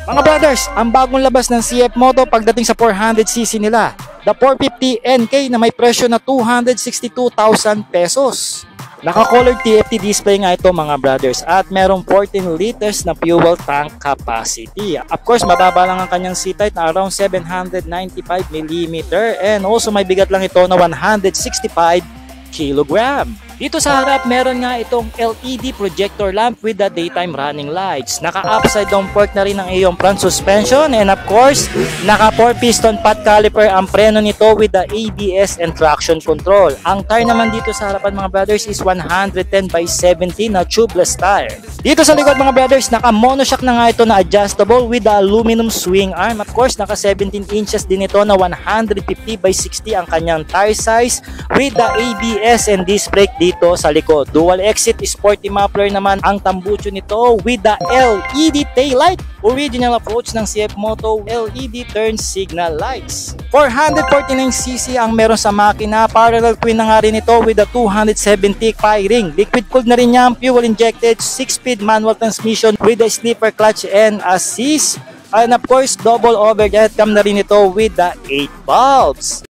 Mga brothers, ang bagong labas ng CF Moto pagdating sa 400cc nila, the 450 NK na may presyo na 262,000 pesos. Naka-colored TFT display nga ito mga brothers at merong 14 liters na fuel tank capacity. Of course, mababa lang ang kanyang seat height na around 795mm and also may bigat lang ito na 165 kilogram. Dito sa harap, meron nga itong LED projector lamp with the daytime running lights. Naka-upside down fork na rin ang iyong front suspension and of course, naka 4-piston pot caliper ang preno nito with the ABS and traction control. Ang tire naman dito sa harapan mga brothers is 110/70 na tubeless tire. Dito sa likod mga brothers, naka monoshock na nga ito na adjustable with the aluminum swing arm. Of course, naka 17 inches din ito na 150/60 ang kanyang tire size with the ABS and disc brake dito sa likod. Dual exit sporty muffler naman ang tambucho nito with the LED taillight. Original approach ng CF Moto LED turn signal lights. 449cc ang meron sa makina. Parallel twin na nga rin ito with the 270 firing. Liquid cooled na rin yan, fuel injected, 6-speed manual transmission with the slipper clutch and assist. And of course, double overhead cam na rin ito with the 8 bulbs.